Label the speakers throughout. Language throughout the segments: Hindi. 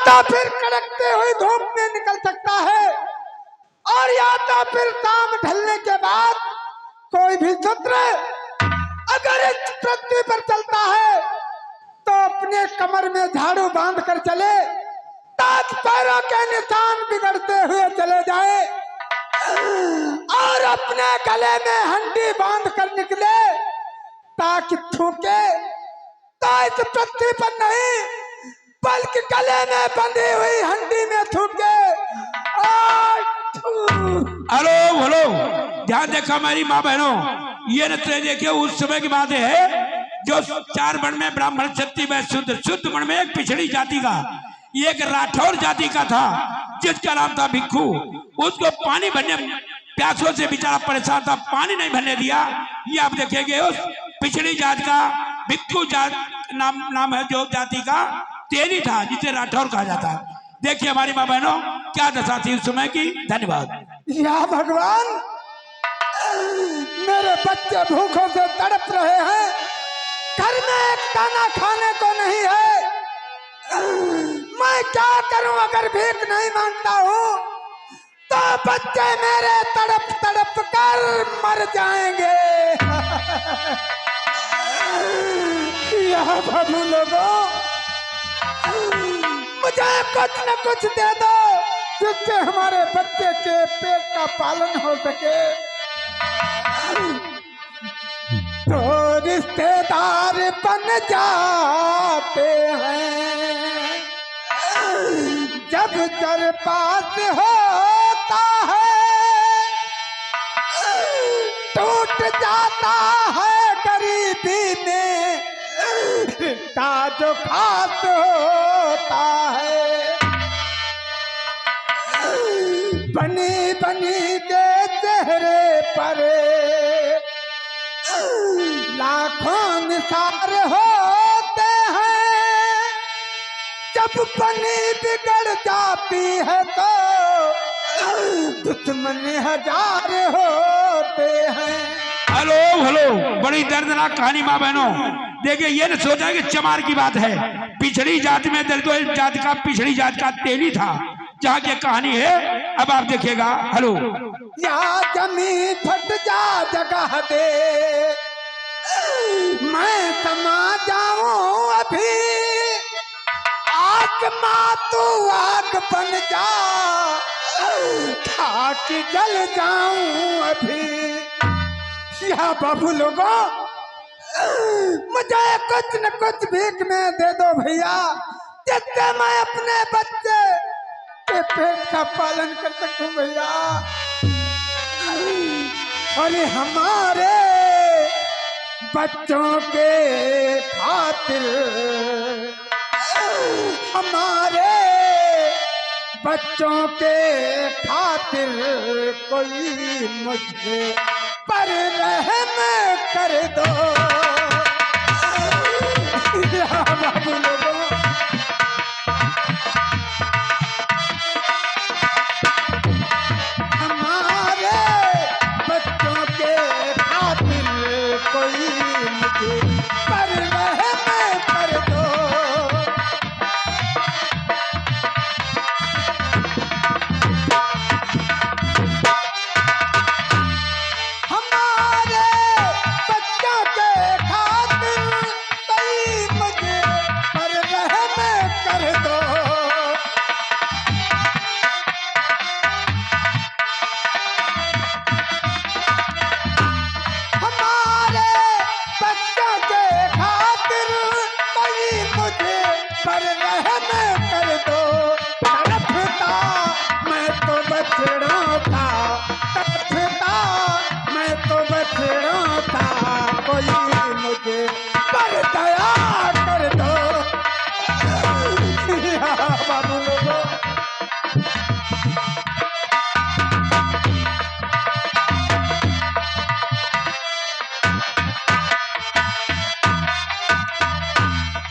Speaker 1: तो फिर कड़कते हुए धूप में निकल सकता है, और या तो फिर शाम ढलने के बाद कोई भी शत्रु अगर इस पृथ्वी पर चलता है तो अपने कमर में झाड़ू बांध कर चले, ताकि पैरों के निशान बिगड़ते हुए चले जाए, और अपने गले में हंडी बांध कर निकले ताकि थूके तो इस पृथ्वी पर नहीं बल्कि गले में बंधी हुई हंडी में थूके।
Speaker 2: हेलो हेलो, ध्यान देखा हमारी माँ बहनों, ये नृत्य देखिए उस समय की बात है जो 4 वर्ण में ब्राह्मण, क्षत्रिय, वैश्य, शूद्र, शुद्ध वर्ण में एक पिछड़ी जाति का, एक राठौर जाति का था जिसका नाम था भिक्खू। उसको पानी भरने, प्यासों से बेचारा परेशान था, पानी नहीं भरने दिया। ये आप देखेंगे उस पिछड़ी जात का भिक्खू जात नाम है जो जाति का तेली था, जिसे राठौर कहा जाता है। देखिए हमारी माँ बहनों क्या दशा थी उस समय की। धन्यवाद।
Speaker 1: या भगवान, मेरे बच्चे भूखों से तड़प रहे हैं, घर में एक दाना खाने को नहीं है, मैं क्या करूं? अगर भीख नहीं मांगता हूं तो बच्चे मेरे तड़प तड़प कर मर जाएंगे। या प्रभु लोगों, मुझे कुछ न कुछ दे दो जिससे हमारे बच्चे के पेट का पालन हो सके। तो रिश्तेदार बन जाते हैं जब दर पास होता है, टूट जाता है गरीबी में रिश्ता जो खास होता है। बनी बनी के चेहरे पर लाखों निसार होते हैं, जब बनी बिगड़ जाती है तो दुश्मन 1000 होते हैं।
Speaker 2: हेलो हेलो, बड़ी दर्दनाक कहानी माँ बहनों। देखिए ये न सोचा कि चमार की बात है, पिछड़ी जाति में दलित जाति का पिछड़ी जाति का तेली था जहाँ की कहानी है। अब आप देखिएगा। हेलो,
Speaker 1: या जमी फट जा जगह दे, मैं समा जाऊं अभी, आग माँ तू आग बन जा, ताकि जल जाऊं अभी। या बाबू लोगों, मुझे कुछ न कुछ भीख में दे दो भैया, जिससे मैं अपने बच्चे के पेट का पालन कर सकूं भैया। अरे हमारे बच्चों के खातिर, हमारे बच्चों के खातिर कोई मुझे पर रहम कर दो। बाबू लोगों, हमारे बच्चों के खातिर कोई मुझे पर रहम कर दो।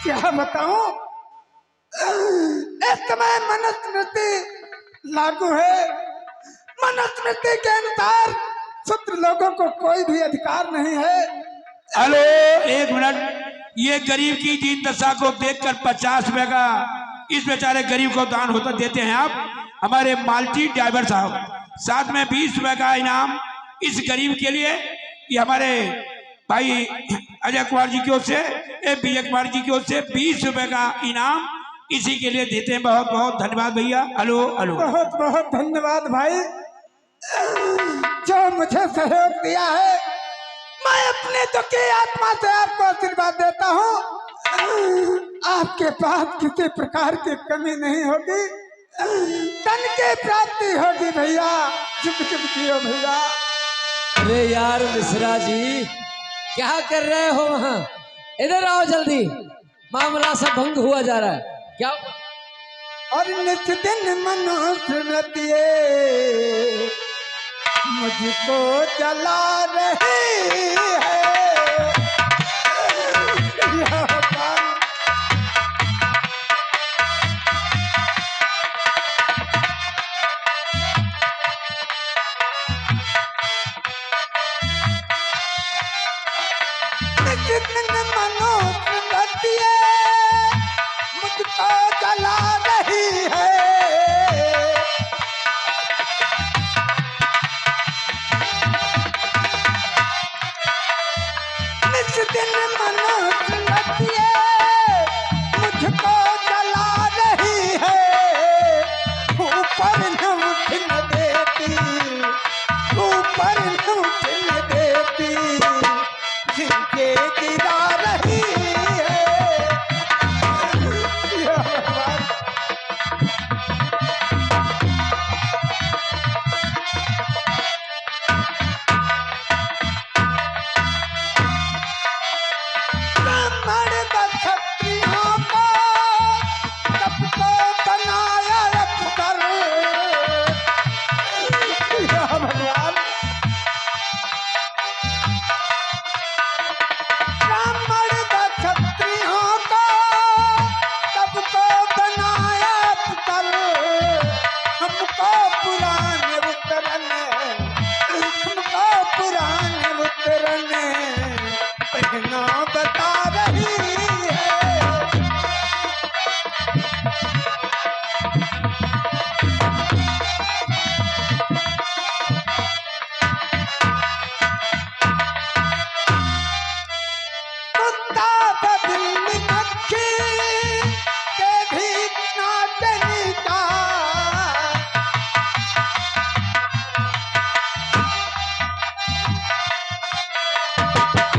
Speaker 1: क्या बताऊं, इस समय मनुस्मृति लागू है। मनुस्मृति के अनुसार शूद्र लोगों को कोई भी अधिकार नहीं है।
Speaker 2: हेलो, एक मिनट, ये गरीब की दीन दशा को देखकर 50 रुपए का इस बेचारे गरीब को दान होता देते हैं आप हमारे माल्टी ड्राइवर साहब। साथ में 20 रुपए का इनाम इस गरीब के लिए, ये हमारे भाई अजय कुमार जी की ओर से, विजय कुमार जी की ओर से 20 रुपए का इनाम इसी के लिए देते हैं। बहुत बहुत धन्यवाद भैया। हेलो हेलो,
Speaker 1: बहुत बहुत धन्यवाद भाई जो मुझे सहयोग दिया है। मैं अपने दुखी आत्मा से आपको आशीर्वाद देता हूँ। आपके पास किसी प्रकार की कमी नहीं होगी, धन की प्राप्ति होगी भैया। चुप चुप कियो भैया।
Speaker 3: अरे यार मिश्रा जी क्या कर रहे हो वहाँ? इधर आओ जल्दी, मामला सब भंग हुआ जा रहा है। क्या?
Speaker 1: और नित दिन मनुष्य नदिए मुझको जला रही है। नित दिन मनुष्य नदिए मुझको जला रही है। नित दिन मनुष्य नदिए मुझको जला रही है। ऊपर न उठने देती, ऊपर न उठने देती, जिनके गिरा रही है। क्षत्रियों को सबको बनाया अफसर। भगवान ब्राह्मण क्षत्रियों को सबको बनाया अफसर। हमको पुराने उतरन, हमको पुराने उतरन पहना बता रही है। कुत्ता बदली मक्खी के भी नाचनी का।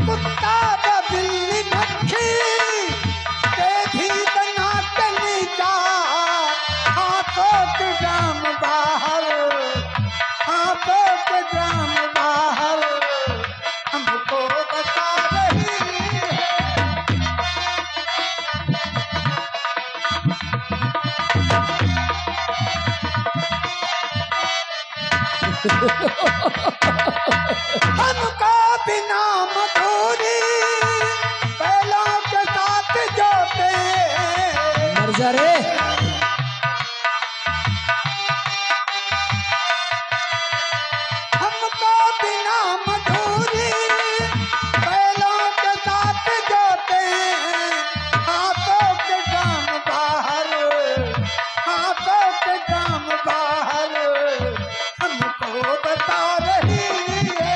Speaker 1: कुत्ता बदली मक्खी के भी नाचनी का। हाथों के जाम बाहर, हाथों के जाम बाहर हमको बता रही है। हमको बिना मधुरी बैलों के साथ जोते।
Speaker 3: मर जा रे।
Speaker 1: हमको बिना मधुरी बैलों के साथ जोते। हाथों के जाम बाहर, हाथों के जाम बाहर हमको बता रही है।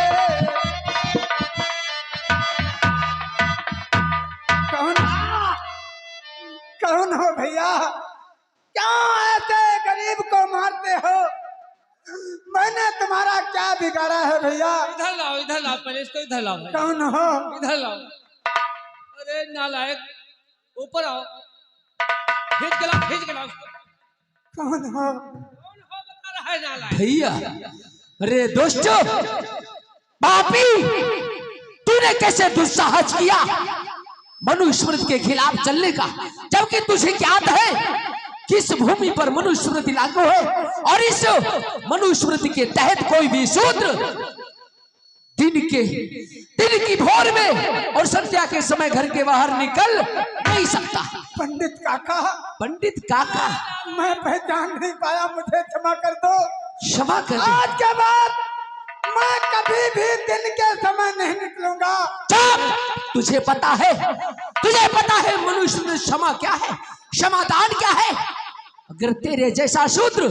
Speaker 1: कौन हो भैया? क्या ऐसे गरीब को मारते हो? मैंने तुम्हारा क्या बिगाड़ा है भैया?
Speaker 3: इधर लाओ पहले इसको इधर लाओ भाई।
Speaker 1: कौन हो?
Speaker 3: इधर लाओ। अरे नालायक, ऊपर आओ, खींच के लाओ उसको।
Speaker 1: कौन हो?
Speaker 3: बता रहा है नालायक। भैया अरे दोस्तों, पापी तूने कैसे दुस्साहस किया मनुस्मृति के खिलाफ चलने का, जबकि तुझे ज्ञात है किस भूमि पर मनुस्मृति लागू है और इस मनुस्मृति के तहत कोई भी शूद्र दिन की भोर में और संध्या के समय घर के बाहर निकल नहीं सकता।
Speaker 1: पंडित काका,
Speaker 3: पंडित काका,
Speaker 1: मैं पहचान नहीं पाया, मुझे क्षमा कर दो।
Speaker 3: क्षमा कर दे।
Speaker 1: आज के बाद मैं कभी भी दिन के समय नहीं निकलूंगा।
Speaker 3: चुप! तुझे पता है मनुष्य में क्षमा क्या है? क्षमादान क्या है? अगर तेरे जैसा शूद्र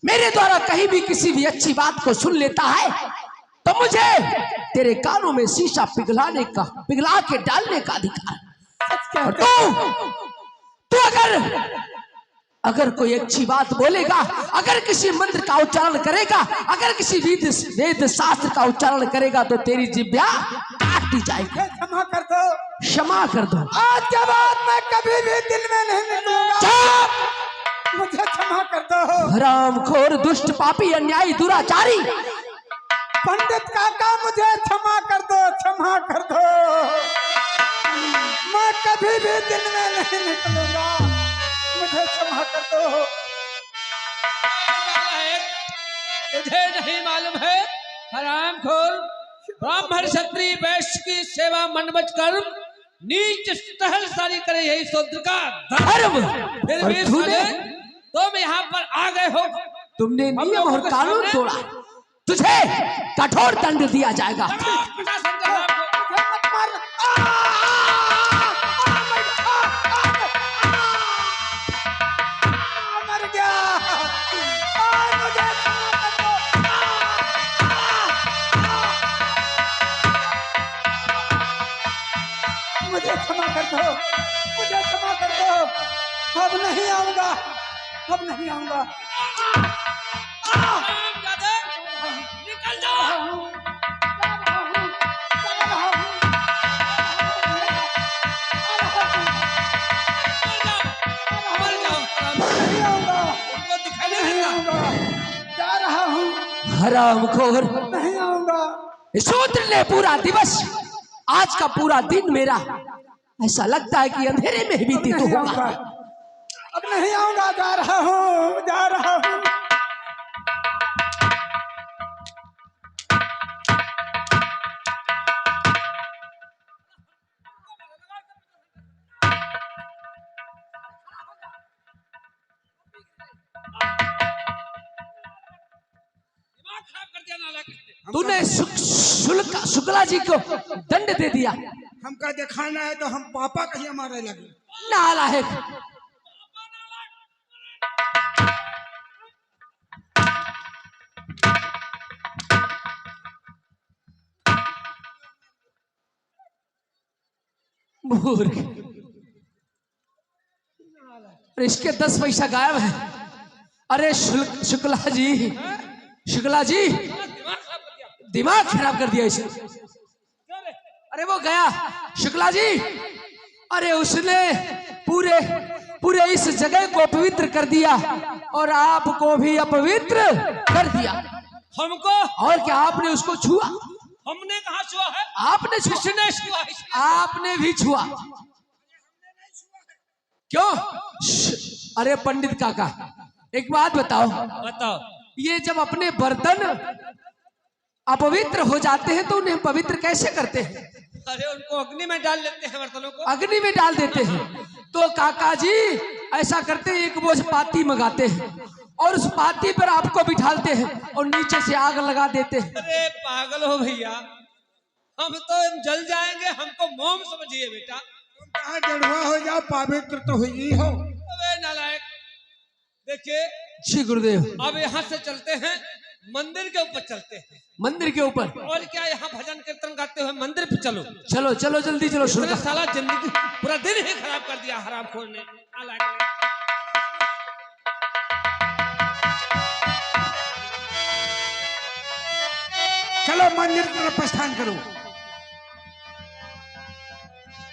Speaker 3: मेरे द्वारा कहीं भी किसी भी अच्छी बात को सुन लेता है तो मुझे तेरे कानों में शीशा पिघला के डालने का अधिकार। और तू अगर कोई अच्छी बात बोलेगा, अगर किसी मंत्र का उच्चारण करेगा, अगर किसी वेद शास्त्र का उच्चारण करेगा तो तेरी जिह्वा काट दी जाएगी।
Speaker 1: क्षमा कर दो,
Speaker 3: क्षमा कर दो।
Speaker 1: आज के बाद मैं कभी भी दिल में नहीं निकलूंगा। मुझे क्षमा कर दो।
Speaker 3: हरामखोर, दुष्ट, पापी, अन्यायी, दुराचारी
Speaker 1: पंडित काका, मुझे क्षमा कर दो, क्षमा कर दो। मैं कभी भी दिल में नहीं निकलूंगा। मुझे क्षमा कर दो।
Speaker 4: तुझे नहीं मालूम है हरामखोर, ब्राह्मण क्षत्रिय वैश्य की सेवा मनवच कर नीच टहलसारी करे यही शूद्र का
Speaker 3: धर्म।
Speaker 4: फिर भी तुम यहाँ पर आ गए हो।
Speaker 3: तुमने नियम और कानून तोड़ा, तुझे कठोर दंड दिया जाएगा।
Speaker 1: मुझे क्षमा कर दो, मुझे क्षमा कर दो। अब नहीं आऊंगा, अब नहीं आऊंगा।
Speaker 4: निकल जाओ। मर जाओ।
Speaker 1: नहीं आऊंगा,
Speaker 4: उनको दिखाई नहीं
Speaker 1: नहीं
Speaker 4: देता।
Speaker 1: आऊंगा। जा रहा हूँ,
Speaker 3: हरामखोर,
Speaker 1: नहीं आऊंगा।
Speaker 3: शूद्र ने पूरा दिवस, आज का पूरा दिन मेरा ऐसा लगता है कि अंधेरे में ही बीती तो होगा।
Speaker 1: अब नहीं आऊंगा, जा रहा हूँ, जा रहा हूँ।
Speaker 4: दिमाग खराब कर दिया नालायक ने।
Speaker 3: तूने शुक्ला जी को दंड दे दिया।
Speaker 1: हमका दिखाना है तो हम पापा कहीं हमारे लगे।
Speaker 3: नालायक, मूर्ख, इसके 10 पैसा गायब है। अरे शुक्ला जी, शुक्ला जी, दिमाग खराब कर दिया इसे। अरे वो गया शुक्ला जी। अरे उसने पूरे इस जगह को पवित्र कर दिया और आपको भी अपवित्र कर दिया।
Speaker 4: हमको
Speaker 3: और क्या आपने उसको छुआ?
Speaker 4: हमने कहा छुआ है?
Speaker 3: आपने छुआ?
Speaker 4: किसने छुआ?
Speaker 3: आपने भी छुआ। क्यों? अरे पंडित काका, एक बात बताओ, ये जब अपने बर्तन अपवित्र हो जाते हैं तो उन्हें पवित्र कैसे करते हैं?
Speaker 4: अरे उनको अग्नि में डाल लेते हैं, बर्तनों को
Speaker 3: अग्नि में डाल देते हैं। तो काका जी ऐसा करते हैं, एक बोझ पाती मंगाते हैं और उस पाती पर आपको बिठालते हैं और नीचे से आग लगा देते हैं।
Speaker 4: अरे पागल हो भैया, हम तो जल जाएंगे, हमको मोम समझिए बेटा।
Speaker 1: तुम कहाँ जड़वा हो जाओ, पवित्र तो हुई हो।
Speaker 4: अबे नालायक, देखिए
Speaker 3: जी गुरुदेव,
Speaker 4: अब यहाँ से चलते हैं, मंदिर के ऊपर चलते हैं।
Speaker 3: मंदिर के ऊपर?
Speaker 4: और क्या, यहाँ भजन कीर्तन गाते हुए मंदिर पे चलो।
Speaker 3: चलो चलो जल्दी चलो।
Speaker 4: इसने साला जिंदगी पूरा दिन ही खराब कर दिया हरामखोर ने।
Speaker 1: चलो मंदिर की तरफ प्रस्थान करो।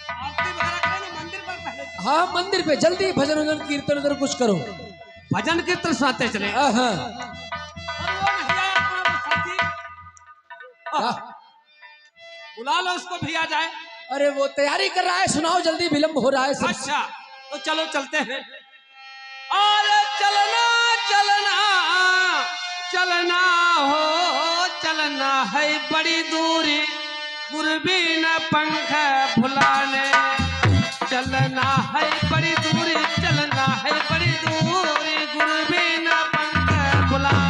Speaker 4: आरती वगैरह करो ना मंदिर पर पहले।
Speaker 3: हाँ मंदिर पे जल्दी भजन वजन कीर्तन उधर कुछ करो।
Speaker 4: भजन कीर्तन सुनाते चले।
Speaker 3: हाँ
Speaker 4: और वो नहीं आया अपना साथी, बुला लो उसको भी आ जाए।
Speaker 3: अरे वो तैयारी कर रहा है, सुनाओ जल्दी, विलम्ब हो रहा है सब।
Speaker 4: अच्छा तो चलो चलते हैं। अरे चलना चलना चलना हो, चलना है बड़ी दूरी, गुरबीन पंख भुलाने। चलना है बड़ी दूरी, चलना है बड़ी दूरी, गुरबीन पंख भुलाने।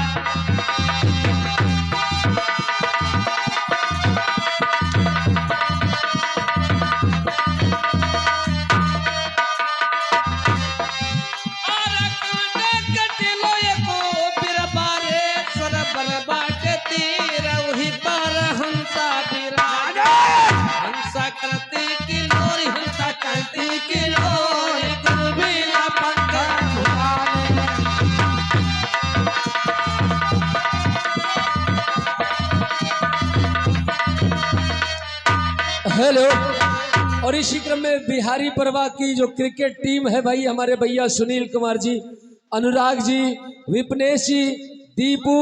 Speaker 3: हेलो। और इसी क्रम में बिहारी परवा की जो क्रिकेट टीम है भाई, हमारे भैया सुनील कुमार जी, अनुराग जी, विपनेश जी, दीपू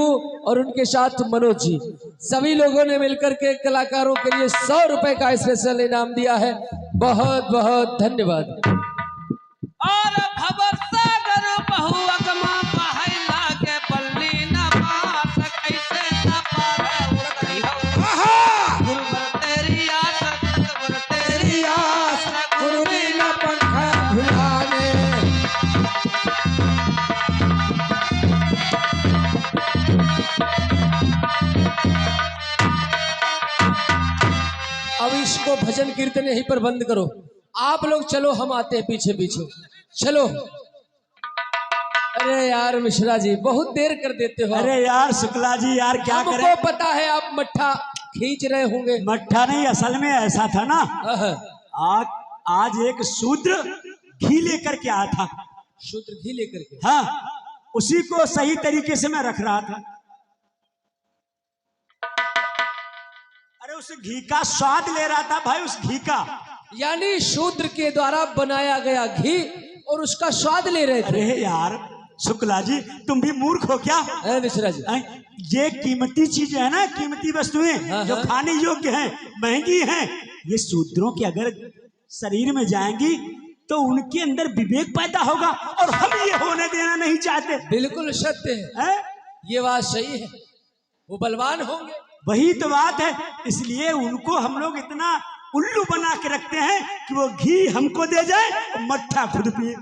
Speaker 3: और उनके साथ मनोज जी, सभी लोगों ने मिलकर के कलाकारों के लिए 100 रुपए का स्पेशल इनाम दिया है। बहुत बहुत धन्यवाद।
Speaker 4: और भवसागर बहु अगमा पहला के पल्ली न पास कैसे न पार उड़ती हो गुरबर तेरी आस गुरबर तेरी आस
Speaker 1: गुरुनी न पंखा झुलाने।
Speaker 3: अब इसको भजन कीर्तन यहीं पर बंद करो। आप लोग चलो, हम आते हैं पीछे पीछे, चलो। अरे यार मिश्रा जी, बहुत देर कर देते हो।
Speaker 5: अरे यार शुक्ला जी, यार क्या
Speaker 3: हमको
Speaker 5: करें।
Speaker 3: पता है आप मट्ठा खींच रहे होंगे।
Speaker 5: मट्ठा नहीं, असल में ऐसा था ना,
Speaker 3: हाँ,
Speaker 5: आज एक शूद्र घी लेकर के आया था।
Speaker 3: शूद्र घी लेकर के?
Speaker 5: हाँ, उसी को सही तरीके से मैं रख रहा था। अरे उस घी का स्वाद ले रहा था भाई, उस घी का।
Speaker 3: यानी शूद्र के द्वारा बनाया गया घी और उसका स्वाद ले रहे थे।
Speaker 5: अरे यार शुक्ला जी, तुम भी मूर्ख हो क्या?
Speaker 3: मिश्रा जी,
Speaker 5: ये कीमती चीज है ना, कीमती वस्तुएं
Speaker 3: हाँ,
Speaker 5: जो
Speaker 3: हाँ।
Speaker 5: खाने योग्य हैं, महंगी हैं, ये शूद्रों के अगर शरीर में जाएंगी तो उनके अंदर विवेक पैदा होगा, और हम ये होने देना नहीं चाहते।
Speaker 3: बिल्कुल सत्य है,
Speaker 5: हैं?
Speaker 3: ये बात सही है। वो बलवान होंगे।
Speaker 5: वही तो बात है, इसलिए उनको हम लोग इतना उल्लू बना के रखते हैं कि वो घी हमको दे जाए और मट्ठा खुद पिए।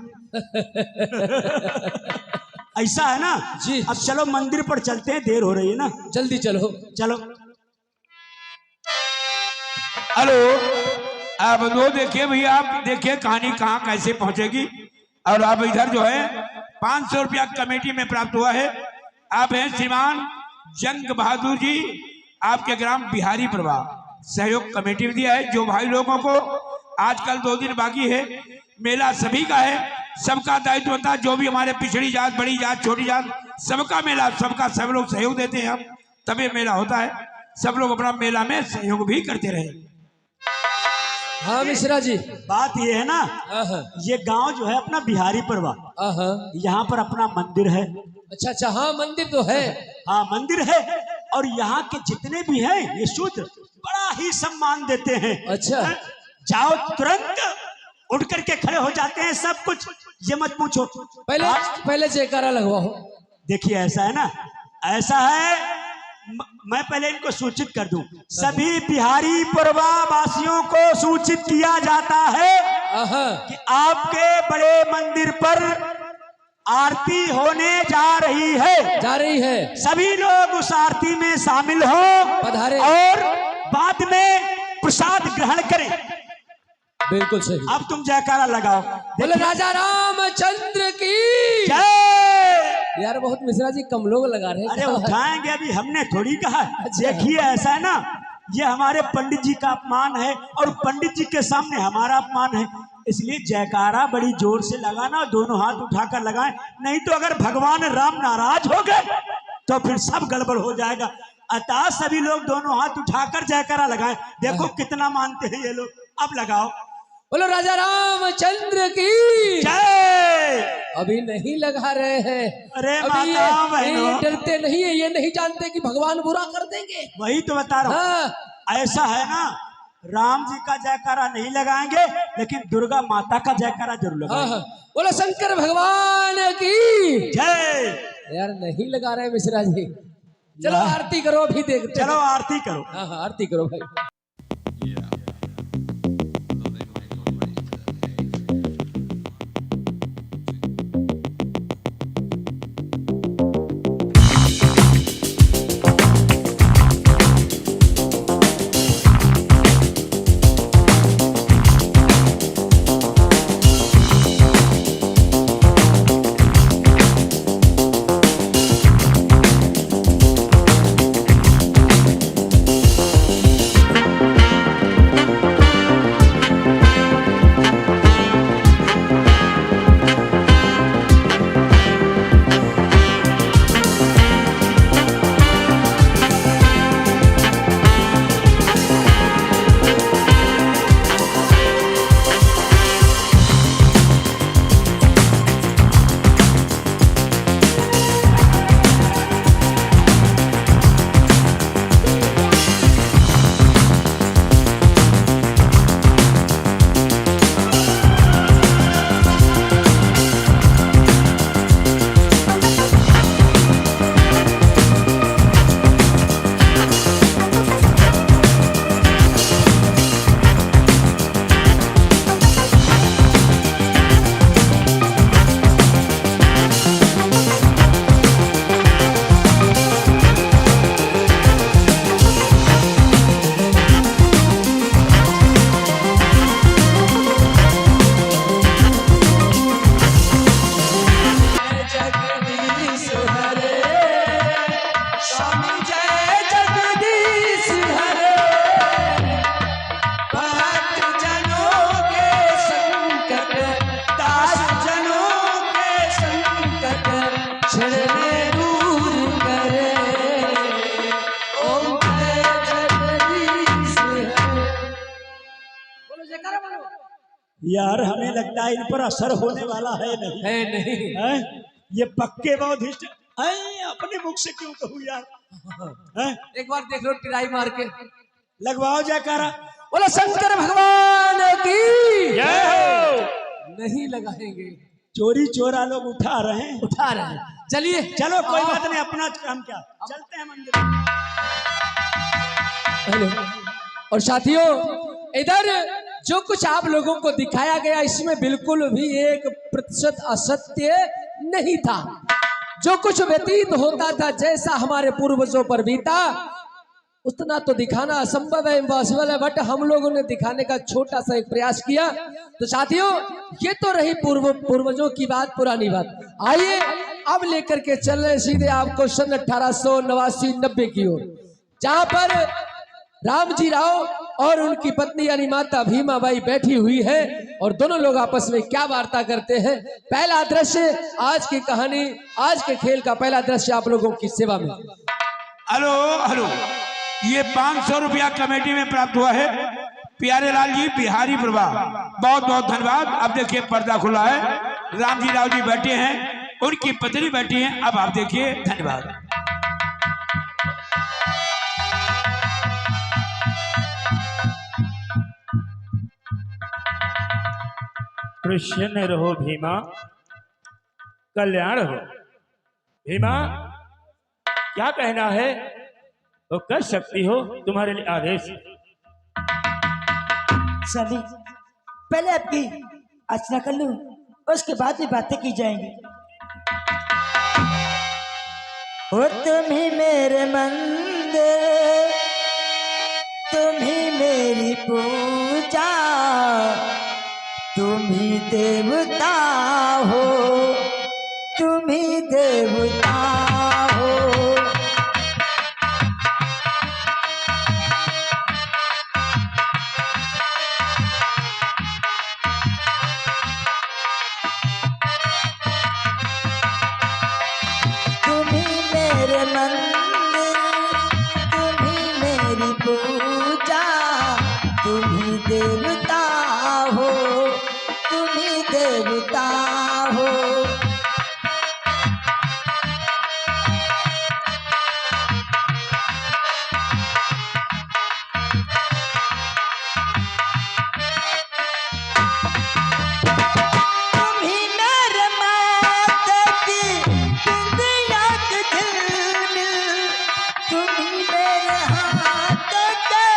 Speaker 5: ऐसा है ना
Speaker 3: जी।
Speaker 5: अब चलो मंदिर पर चलते हैं, देर हो रही है ना।
Speaker 3: जल्दी चलो।
Speaker 5: चलो।
Speaker 2: हेलो, अब वो देखिए भैया, आप देखिए कहानी कहाँ कैसे पहुंचेगी। और अब इधर जो है 500 रुपया कमेटी में प्राप्त हुआ है। आप हैं श्रीमान जंग बहादुर जी, आपके ग्राम बिहारी प्रभा, सहयोग कमेटी में दिया है। जो भाई लोगों को आजकल 2 दिन बाकी है, मेला सभी का है, सबका दायित्व होता है। जो भी हमारे पिछड़ी जात, बड़ी जात, छोटी जात, सबका मेला, सबका सब लोग सहयोग देते हैं, हम तभी मेला होता है। सब लोग अपना मेला में सहयोग भी करते रहे।
Speaker 3: हाँ मिश्रा जी,
Speaker 5: बात ये है ना, ये गांव जो है अपना बिहारी परवा, यहाँ पर अपना मंदिर है।
Speaker 3: अच्छा अच्छा, हाँ मंदिर तो है।
Speaker 5: हाँ मंदिर है, और यहाँ के जितने भी हैं ये शूद्र बड़ा ही सम्मान देते हैं।
Speaker 3: अच्छा।
Speaker 5: जाओ तुरंत उठ करके खड़े हो जाते हैं, सब कुछ, ये मत पूछो।
Speaker 3: पहले जयकारा लगवाओ।
Speaker 5: देखिए ऐसा है ना, ऐसा है, मैं पहले इनको सूचित कर दूं। सभी बिहारी परवा वासियों को सूचित किया जाता है कि आपके बड़े मंदिर पर आरती होने जा रही है। सभी लोग उस आरती में शामिल हो
Speaker 3: पधारे
Speaker 5: और बाद में प्रसाद ग्रहण करें।
Speaker 3: बिल्कुल सही।
Speaker 5: अब तुम जयकारा लगाओ।
Speaker 3: बोले राजा रामचंद्र की
Speaker 5: जय।
Speaker 3: यार बहुत मिश्रा जी कम लोग लगा रहे हैं।
Speaker 5: अरे उठाएंगे, अभी हमने थोड़ी कहा। देखिए ऐसा है ना, ये हमारे पंडित जी का अपमान है और पंडित जी के सामने हमारा अपमान है, इसलिए जयकारा बड़ी जोर से लगाना, दोनों हाथ उठाकर लगाएं, नहीं तो अगर भगवान राम नाराज हो गए तो फिर सब गड़बड़ हो जाएगा। अतः सभी लोग दोनों हाथ उठाकर जयकारा लगाएं। देखो कितना मानते हैं ये लोग। अब लगाओ।
Speaker 3: बोलो राजा रामचंद्र की
Speaker 5: जय।
Speaker 3: अभी नहीं लगा रहे हैं।
Speaker 5: अरे
Speaker 3: अभी
Speaker 5: माता बहनों,
Speaker 3: ये डरते नहीं है, ये नहीं जानते कि भगवान बुरा कर देंगे।
Speaker 5: वही तो बता रहा हूँ।
Speaker 3: हाँ।
Speaker 5: ऐसा है ना, राम जी का जयकारा नहीं लगाएंगे, लेकिन दुर्गा माता का जयकारा जरूर लगाएंगे।
Speaker 3: हाँ। बोलो शंकर भगवान की
Speaker 5: जय।
Speaker 3: यार नहीं लगा रहे मिश्रा जी। चलो आरती करो, अभी देखते।
Speaker 5: चलो आरती करो।
Speaker 3: हाँ आरती करो भाई।
Speaker 5: यार हमें लगता है इन पर असर होने वाला है नहीं।
Speaker 3: है नहीं।
Speaker 5: है? ये पक्के बौद्धिस्ट हैं, अपने मुख से क्यों कहूँ यार। है?
Speaker 3: एक बार देख लो ट्राई मार के।
Speaker 5: लगवाओ जयकारा।
Speaker 3: बोलो शंकर भगवान की।
Speaker 2: जय हो।
Speaker 3: नहीं लगाएंगे,
Speaker 5: चोरी चोरा लोग उठा रहे हैं।
Speaker 3: उठा रहे हैं। चलिए
Speaker 5: चलो कोई बात नहीं, अपना काम क्या, चलते हैं मंदिर।
Speaker 3: हेलो। और साथियों, इधर जो कुछ आप लोगों को दिखाया गया इसमें बिल्कुल भी 1% असत्य नहीं था। जो कुछ व्यतीत होता था, जैसा हमारे पूर्वजों पर बीता, उतना तो दिखाना असंभव है, इम्पॉसिबल है, बट हम लोगों ने दिखाने का छोटा सा एक प्रयास किया। तो साथियों, ये तो रही पूर्वजों की बात, पुरानी बात। आइए अब लेकर के चल रहे सीधे आपको सन 1889-90 की ओर, जहां पर रामजी राव और उनकी पत्नी यानी माता भीमाबाई बैठी हुई है और दोनों लोग आपस में क्या वार्ता करते हैं। पहला दृश्य, आज की कहानी, आज के खेल का पहला दृश्य आप लोगों की सेवा में।
Speaker 2: हेलो हेलो, ये 500 रुपया कमेटी में प्राप्त हुआ है। प्यारे लाल जी, बिहारी प्रभा, बहुत बहुत धन्यवाद। अब देखिए पर्दा खुला है, रामजी राव जी बैठे हैं, उनकी पत्नी बैठी है। अब आप देखिए, धन्यवाद।
Speaker 6: प्रसन्न रहो भीमा, कल्याण हो। भीमा, क्या कहना है तो कर सकती हो, तुम्हारे लिए आदेश।
Speaker 7: स्वामी, पहले आपकी अर्चना कर लूं, उसके बाद भी बातें की जाएंगी। हो तुम ही मेरे मंदिर, तुम ही मेरी पूजा, तुम ही देवता हो, तुम ही देवता हो। तुम ही मेरे मंदिर, तुम ही मेरी पूजा, तुम ही देवता हो, तुम ही देवता हो। तुम ही मेरे माता की बिंदिया की झिलमिल, तुम ही मेरे हाथ के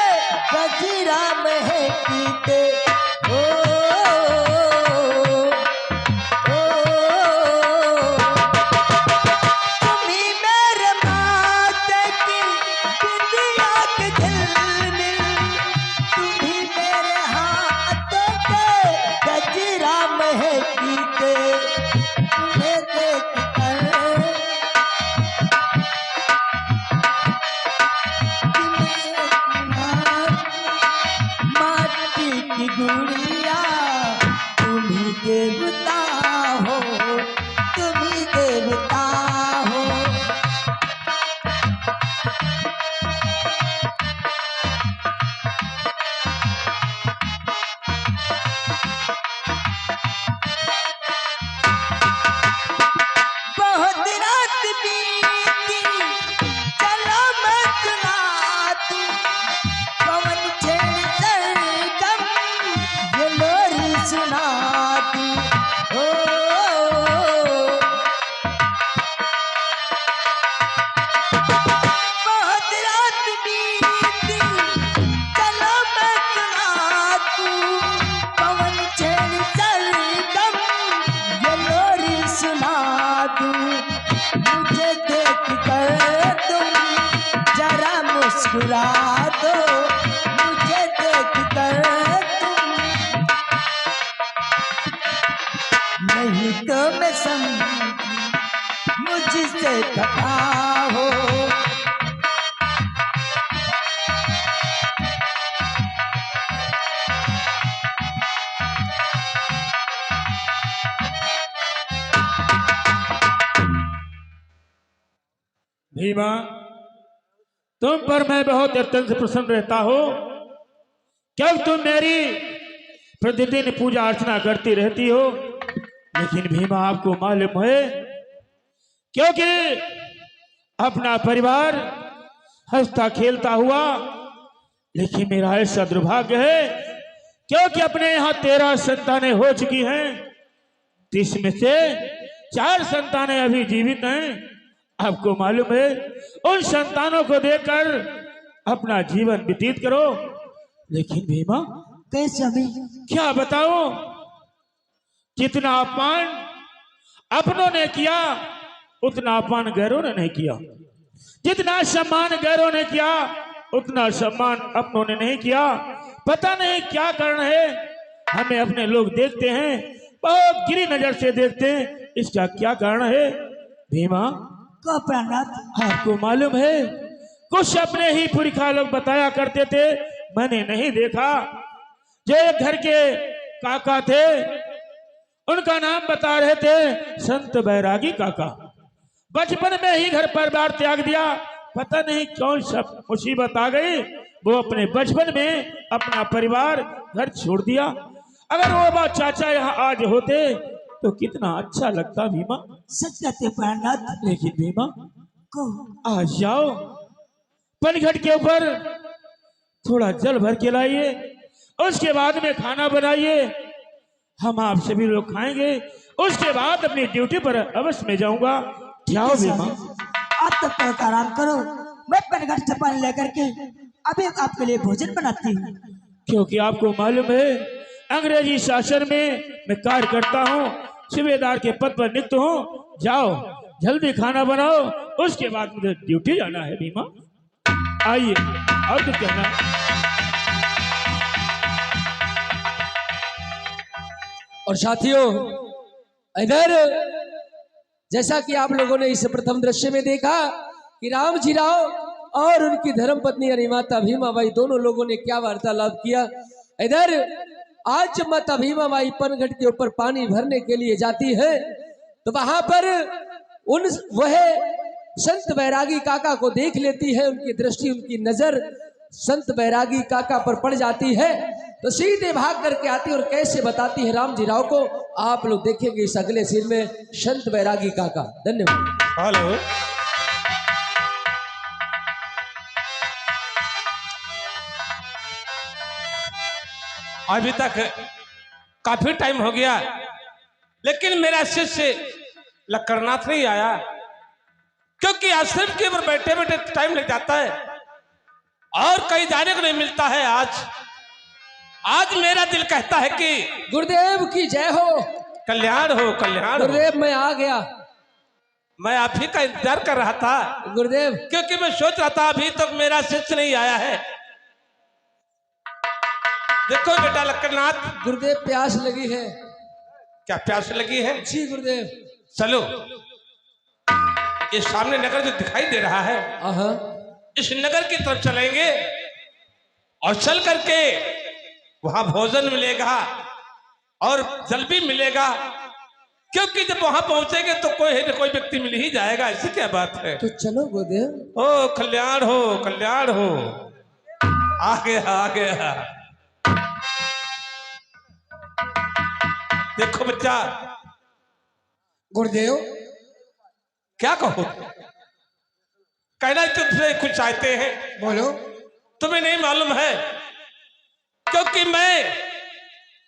Speaker 7: गजरा महकीते। ओ, तुम ही मेरे माता की बिंदिया की झिलमिल, तुम ही मेरे हाथ के गजरा महकीते। तुम्हें देखकर माटी की गुड़िया, तुम ही देवता हो, तुम ही देवता हो। बहुत रात बीती, चलो मैं सुना दूं, पवन छेड़ सरगम ये लोरी सुना दूं। ओ, बहुत रात बीती, चलो मैं सुना दूं, पवन छेड़ सरगम ये लोरी सुना दूं। मुझे देख कर तुम जरा मुस्कुरा दो, मुझे देख कर तुम, नहीं तो मैं समझी मुझसे खफा हो।
Speaker 6: भीमा, तुम पर मैं बहुत अत्यंत प्रसन्न रहता हूं। जब तुम मेरी प्रतिदिन पूजा अर्चना करती रहती हो, लेकिन भीमा आपको मालूम है, क्योंकि अपना परिवार हंसता खेलता हुआ, लेकिन मेरा ऐसा दुर्भाग्य है क्योंकि अपने यहाँ 13 संतानें हो चुकी हैं, जिसमें से 4 संतानें अभी जीवित हैं। आपको मालूम है, उन संतानों को देखकर अपना जीवन व्यतीत करो, लेकिन भीमा
Speaker 7: कैसे अभी?
Speaker 6: क्या बताओ, जितना अपमान अपनों ने किया उतना अपमान गैरों ने नहीं किया, जितना सम्मान गैरों ने किया उतना सम्मान अपनों ने नहीं किया। पता नहीं क्या कारण है, हमें अपने लोग देखते हैं, बहुत गिरी नजर से देखते हैं, इसका क्या कारण है भीमा?
Speaker 7: को प्राणनाथ,
Speaker 6: आपको मालूम है, कुछ अपने ही पुरखा लोग बताया करते थे, मैंने नहीं देखा, जो एक घर के काका थे उनका नाम बता रहे थे संत बैरागी काका। बचपन में ही घर परिवार त्याग दिया, पता नहीं कौन सा मुसीबत आ गई, वो अपने बचपन में अपना परिवार घर छोड़ दिया। अगर वो बात चाचा यहाँ आज होते तो कितना अच्छा लगता भीमा।
Speaker 7: सच कहते प्राणनाथ।
Speaker 6: लेकिन भीमा
Speaker 7: को
Speaker 6: आज जाओ, पनघट के ऊपर थोड़ा जल भर के लाइए, उसके बाद में खाना बनाइए, हम आप सभी लोग खाएंगे, उसके बाद अपनी ड्यूटी पर अवश्य में जाऊंगा। जाओ भीमा।
Speaker 7: आप तब तक आराम करो, मैं पनघट से पानी लेकर के अभी आपके लिए भोजन बनाती हूँ।
Speaker 6: क्योंकि आपको मालूम है, अंग्रेजी शासन में मैं कार्य करता हूँ, सूबेदार के पद पर नियुक्त हूँ। जाओ जल्दी खाना बनाओ, उसके बाद मुझे ड्यूटी जाना है भीमा। आइए, और कुछ कहना है?
Speaker 3: और साथियों, इधर जैसा कि आप लोगों ने इस प्रथम दृश्य में देखा कि राम जी राव और उनकी धर्म पत्नी यानी माता भीमाबाई दोनों लोगों ने क्या वार्तालाप किया। इधर आज जब माता भीमाबाई पनघट के ऊपर पानी भरने के लिए जाती है तो वहां पर वह संत बैरागी काका को देख लेती है। उनकी दृष्टि, उनकी नजर संत बैरागी काका पर पड़ जाती है तो सीधे भाग करके आती है और कैसे बताती है राम जी राव को, आप लोग देखेंगे इस अगले सीन में। संत बैरागी काका। धन्यवाद।
Speaker 2: हेलो, अभी तक काफी टाइम हो गया, लेकिन मेरा शिष्य लक्कड़नाथ नहीं आया, क्योंकि आश्रम के ऊपर बैठे बैठे टाइम लग जाता है और कहीं जाने को नहीं मिलता है। आज मेरा दिल कहता है कि
Speaker 3: गुरुदेव की जय हो।
Speaker 2: कल्याण हो, कल्याण हो।
Speaker 3: गुरुदेव मैं आ गया।
Speaker 2: मैं आप ही का इंतजार कर रहा था
Speaker 3: गुरुदेव,
Speaker 2: क्योंकि मैं सोच रहा था अभी तक मेरा शिष्य नहीं आया है। देखो बेटा लक्कड़नाथ,
Speaker 3: गुरुदेव प्यास लगी है।
Speaker 2: क्या प्यास लगी है?
Speaker 3: जी गुरुदेव।
Speaker 2: चलो, ये सामने नगर जो दिखाई दे रहा है, इस नगर की तरफ चलेंगे और चल करके वहां भोजन मिलेगा और जल भी मिलेगा, क्योंकि जब वहां पहुंचेंगे तो कोई न कोई व्यक्ति मिल ही जाएगा। ऐसी क्या बात है?
Speaker 3: तो चलो गुरुदेव।
Speaker 2: ओ कल्याण हो, कल्याण हो। आ गया, आ गया। देखो बच्चा।
Speaker 3: गुरुदेव,
Speaker 2: क्या कहो? कहना तुमसे कुछ चाहते हैं।
Speaker 3: बोलो।
Speaker 2: तुम्हें नहीं मालूम है, क्योंकि मैं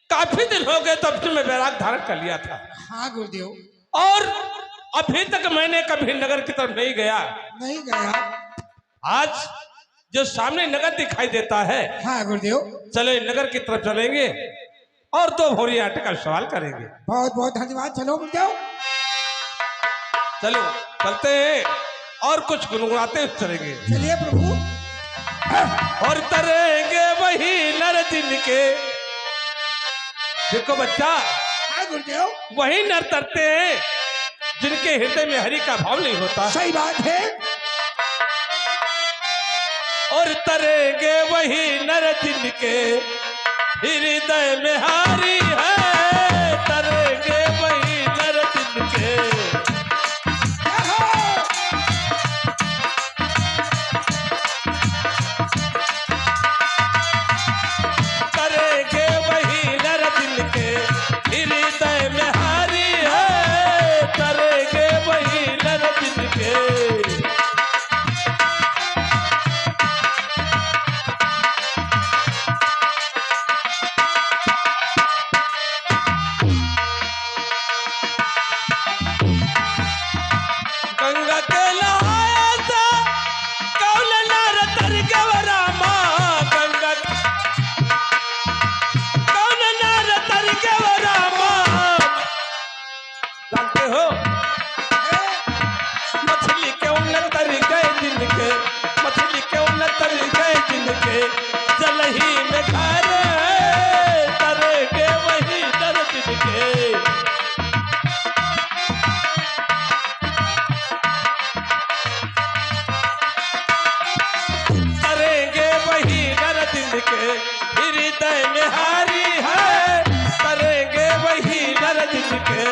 Speaker 2: काफी दिन हो गए तब से मैं वैराग धारण कर लिया था।
Speaker 1: हाँ गुरुदेव।
Speaker 2: और अभी तक मैंने कभी नगर की तरफ नहीं गया।
Speaker 1: नहीं गया।
Speaker 2: आज जो सामने नगर दिखाई देता है,
Speaker 1: हाँ गुरुदेव।
Speaker 2: चलो नगर की तरफ चलेंगे और 2 भोरी आटे का सवाल करेंगे।
Speaker 1: बहुत बहुत धन्यवाद। चलो गुरुदेव,
Speaker 2: चलो चलते हैं और कुछ गुनगुनाते हुए चलेंगे।
Speaker 1: चलिए प्रभु।
Speaker 2: और तरेंगे वही नर जिनके, देखो बच्चा,
Speaker 1: हाँ गुरुदेव।
Speaker 2: वही नर तरते हैं जिनके हृदय में हरि का भाव नहीं होता।
Speaker 1: सही बात है।
Speaker 2: और तरेंगे वही नर जिनके हृदय में हरि है, तरेंगे वही नर जिनके। तरेंगे वही नर गंगा के नहाया सा कौन नार तर गवरा माँ गंगा कौन नार तर गवरा माँ जानते हो मछली क्यों न तर गए दिन के मछली क्यों न तर गए दिन के जल ही में घर तर के वही दर दिन के करेंगे वही नर दिन के हृदय में हारी है करेंगे वही नर दिन के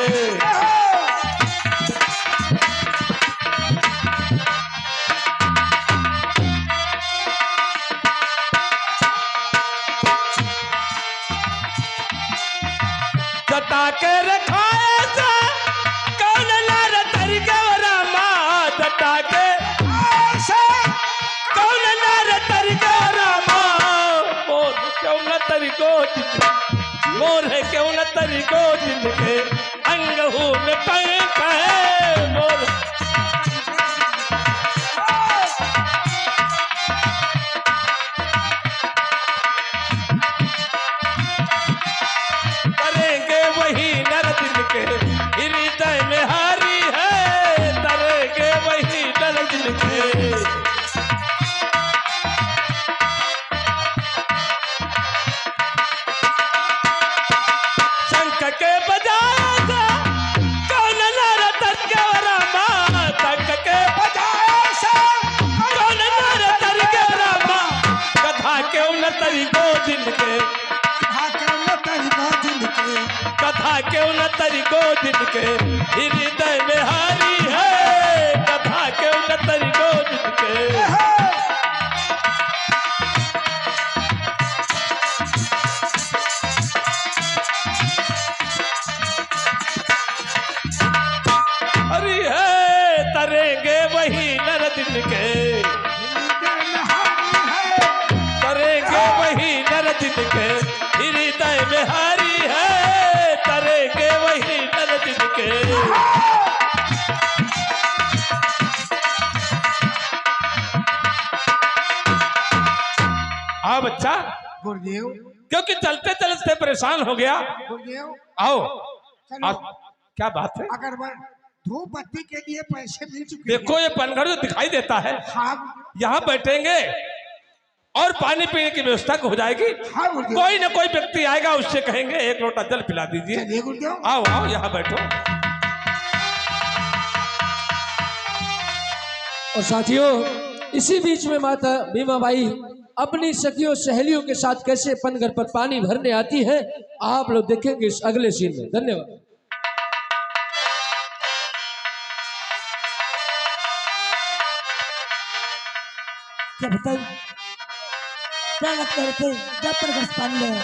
Speaker 2: जटा के रखाए से कौन नार तर गवरा माँ जटा के कौन नार तर गवरा माँ मोर क्यों न तरी गोद मोर है क्यों न तरी गोद के अंगहू में पंख है मोर करेंगे वही नर दिन के हृदय में हारी है करेंगे वही नर दिन के शंख के बजाया था कौन नार तर गवरा माँ शंख के बजाया था कौन नार तर गवरा माँ कथा क्यों न तरी गोदिन के कथा क्यों न तरी गोदिन के हृदय में हारी है कथा क्यों न तरी गोदिन के हरी है तरेंगे वही नर दिन के तरेंगे वही नर दिन के हृदय में हारी है तरेंगे वही नर दिन के हाँ बच्चा
Speaker 1: गुरुदेव
Speaker 2: क्योंकि चलते चलते परेशान हो गया
Speaker 1: गुरुदेव
Speaker 2: आओ
Speaker 1: चलो
Speaker 2: क्या बात है
Speaker 1: अगर वह धूप बत्ती के लिए पैसे मिल चुके हैं।
Speaker 2: देखो ये पनघर जो दिखाई देता है
Speaker 1: हाँ
Speaker 2: यहाँ बैठेंगे और पानी पीने की व्यवस्था हो जाएगी
Speaker 1: हाँ गुरुदेव
Speaker 2: कोई ना कोई व्यक्ति आएगा उससे कहेंगे एक लोटा जल पिला दीजिए
Speaker 1: चलिए गुरुदेव
Speaker 2: आओ आओ यहाँ बैठो
Speaker 3: और साथियों इसी बीच में माता भीमाबाई अपनी सखियों सहेलियों के साथ कैसे पनघर पर पानी भरने आती है आप लोग देखेंगे इस अगले सीन में। धन्यवाद।
Speaker 7: क्या बताइए क्या लगता है जब पर पानी ले